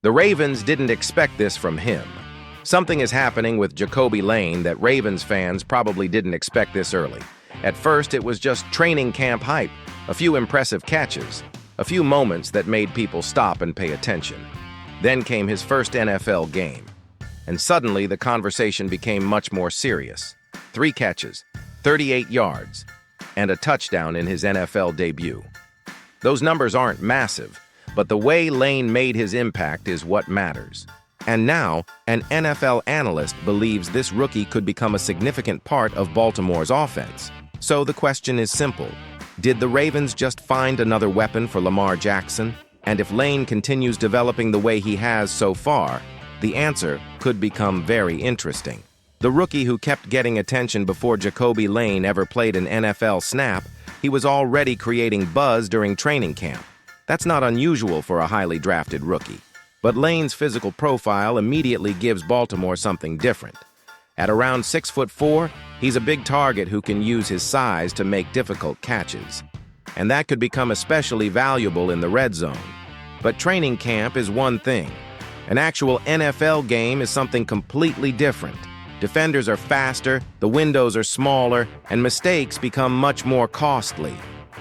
The Ravens didn't expect this from him. Something is happening with Jacobe Lane that Ravens fans probably didn't expect this early. At first, it was just training camp hype, a few impressive catches, a few moments that made people stop and pay attention. Then came his first NFL game, and suddenly the conversation became much more serious. 3 catches, 38 yards, and a touchdown in his NFL debut. Those numbers aren't massive, but the way Lane made his impact is what matters. And now, an NFL analyst believes this rookie could become a significant part of Baltimore's offense. So the question is simple. Did the Ravens just find another weapon for Lamar Jackson? And if Lane continues developing the way he has so far, the answer could become very interesting. The rookie who kept getting attention before Jacobe Lane ever played an NFL snap, he was already creating buzz during training camp. That's not unusual for a highly drafted rookie. But Lane's physical profile immediately gives Baltimore something different. At around 6'4", he's a big target who can use his size to make difficult catches. And that could become especially valuable in the red zone. But training camp is one thing. An actual NFL game is something completely different. Defenders are faster, the windows are smaller, and mistakes become much more costly.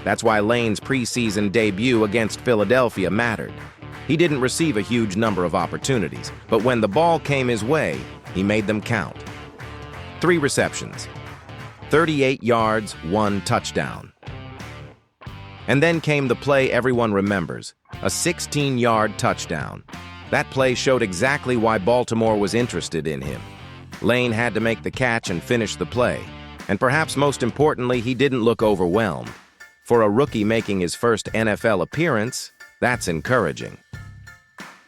That's why Lane's preseason debut against Philadelphia mattered. He didn't receive a huge number of opportunities, but when the ball came his way, he made them count. 3 receptions, 38 yards, 1 touchdown. And then came the play everyone remembers, a 16-yard touchdown. That play showed exactly why Baltimore was interested in him. Lane had to make the catch and finish the play. And perhaps most importantly, he didn't look overwhelmed. For a rookie making his first NFL appearance, that's encouraging.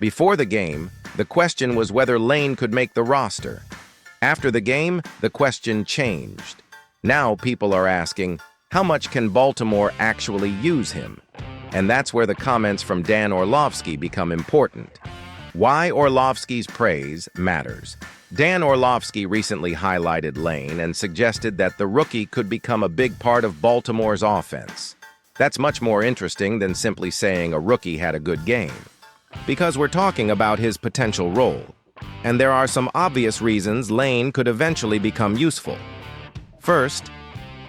Before the game, the question was whether Lane could make the roster. After the game, the question changed. Now people are asking, how much can Baltimore actually use him? And that's where the comments from Dan Orlovsky become important. Why Orlovsky's praise matters. Dan Orlovsky recently highlighted Lane and suggested that the rookie could become a big part of Baltimore's offense. That's much more interesting than simply saying a rookie had a good game, because we're talking about his potential role. And there are some obvious reasons Lane could eventually become useful. First,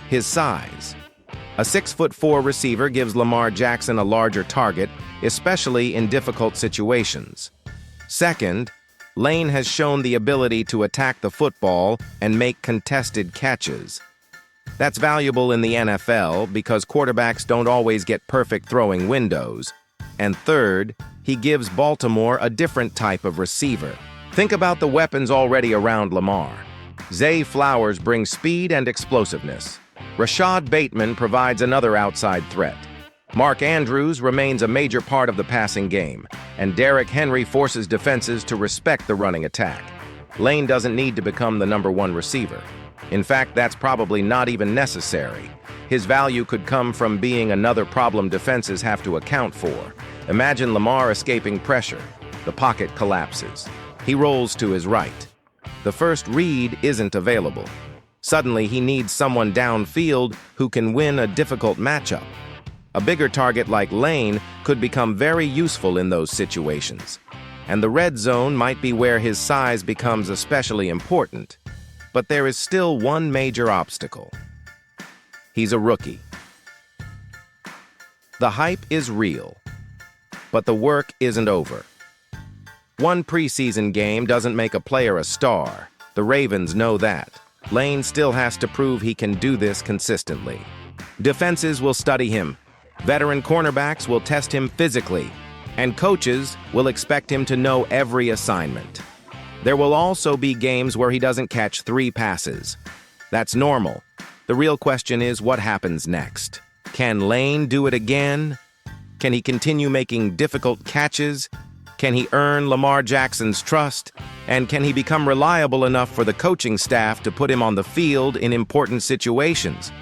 his size. A 6'4" receiver gives Lamar Jackson a larger target, especially in difficult situations. Second, Lane has shown the ability to attack the football and make contested catches. That's valuable in the NFL because quarterbacks don't always get perfect throwing windows. And third, he gives Baltimore a different type of receiver. Think about the weapons already around Lamar. Zay Flowers brings speed and explosiveness. Rashad Bateman provides another outside threat. Mark Andrews remains a major part of the passing game, and Derrick Henry forces defenses to respect the running attack. Lane doesn't need to become the #1 receiver. In fact, that's probably not even necessary. His value could come from being another problem defenses have to account for. Imagine Lamar escaping pressure. The pocket collapses. He rolls to his right. The first read isn't available. Suddenly, he needs someone downfield who can win a difficult matchup. A bigger target like Lane could become very useful in those situations. And the red zone might be where his size becomes especially important. But there is still one major obstacle. He's a rookie. The hype is real, but the work isn't over. One preseason game doesn't make a player a star. The Ravens know that. Lane still has to prove he can do this consistently. Defenses will study him. Veteran cornerbacks will test him physically, and coaches will expect him to know every assignment. There will also be games where he doesn't catch 3 passes. That's normal. The real question is what happens next. Can Lane do it again? Can he continue making difficult catches? Can he earn Lamar Jackson's trust? And can he become reliable enough for the coaching staff to put him on the field in important situations?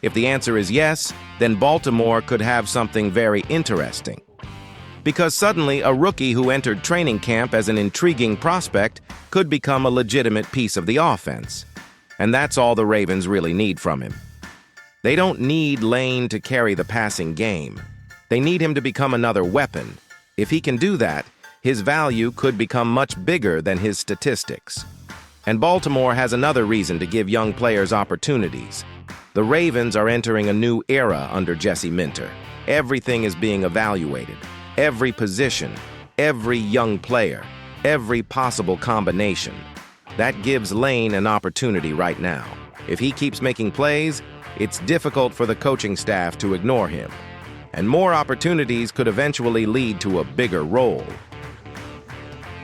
If the answer is yes, then Baltimore could have something very interesting. Because suddenly a rookie who entered training camp as an intriguing prospect could become a legitimate piece of the offense. And that's all the Ravens really need from him. They don't need Lane to carry the passing game. They need him to become another weapon. If he can do that, his value could become much bigger than his statistics. And Baltimore has another reason to give young players opportunities. The Ravens are entering a new era under Jesse Minter. Everything is being evaluated. Every position, every young player, every possible combination. That gives Lane an opportunity right now. If he keeps making plays, it's difficult for the coaching staff to ignore him. And more opportunities could eventually lead to a bigger role.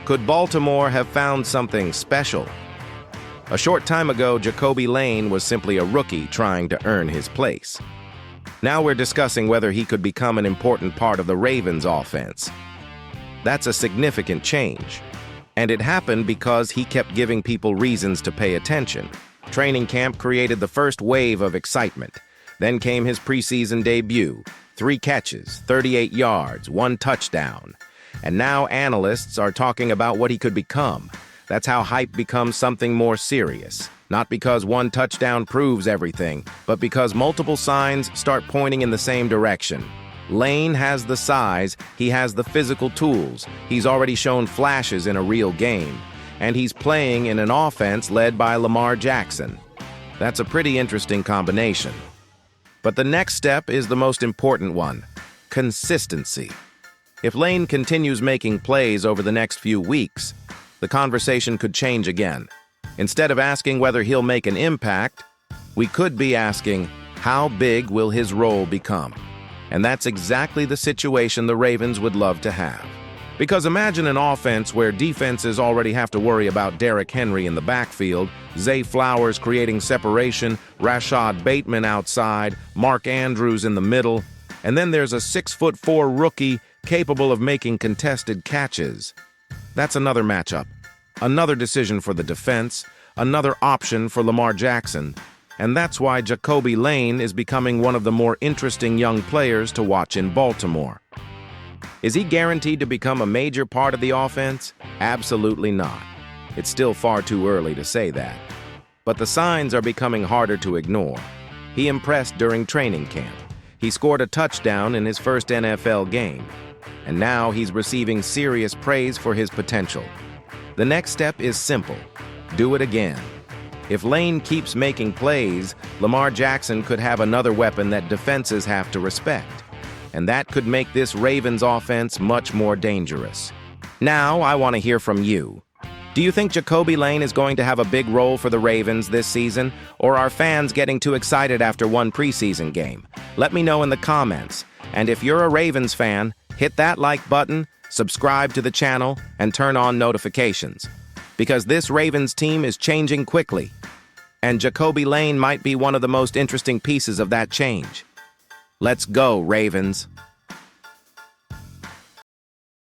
Could Baltimore have found something special? A short time ago, Jacobe Lane was simply a rookie trying to earn his place. Now we're discussing whether he could become an important part of the Ravens' offense. That's a significant change. And it happened because he kept giving people reasons to pay attention. Training camp created the first wave of excitement. Then came his preseason debut. 3 catches, 38 yards, 1 touchdown. And now analysts are talking about what he could become. That's how hype becomes something more serious. Not because 1 touchdown proves everything, but because multiple signs start pointing in the same direction. Lane has the size, he has the physical tools, he's already shown flashes in a real game, and he's playing in an offense led by Lamar Jackson. That's a pretty interesting combination. But the next step is the most important one: consistency. If Lane continues making plays over the next few weeks, the conversation could change again. Instead of asking whether he'll make an impact, we could be asking, how big will his role become? And that's exactly the situation the Ravens would love to have. Because imagine an offense where defenses already have to worry about Derrick Henry in the backfield, Zay Flowers creating separation, Rashad Bateman outside, Mark Andrews in the middle, and then there's a 6'4" rookie capable of making contested catches. That's another matchup, another decision for the defense, another option for Lamar Jackson. And that's why Jacobe Lane is becoming one of the more interesting young players to watch in Baltimore. Is he guaranteed to become a major part of the offense? Absolutely not. It's still far too early to say that. But the signs are becoming harder to ignore. He impressed during training camp. He scored a touchdown in his first NFL game. And now he's receiving serious praise for his potential. The next step is simple: do it again. If Lane keeps making plays, Lamar Jackson could have another weapon that defenses have to respect. And that could make this Ravens offense much more dangerous. Now, I want to hear from you. Do you think Jacobe Lane is going to have a big role for the Ravens this season? Or are fans getting too excited after one preseason game? Let me know in the comments. And if you're a Ravens fan, hit that like button, subscribe to the channel, and turn on notifications. Because this Ravens team is changing quickly. And Jacobe Lane might be one of the most interesting pieces of that change. Let's go, Ravens!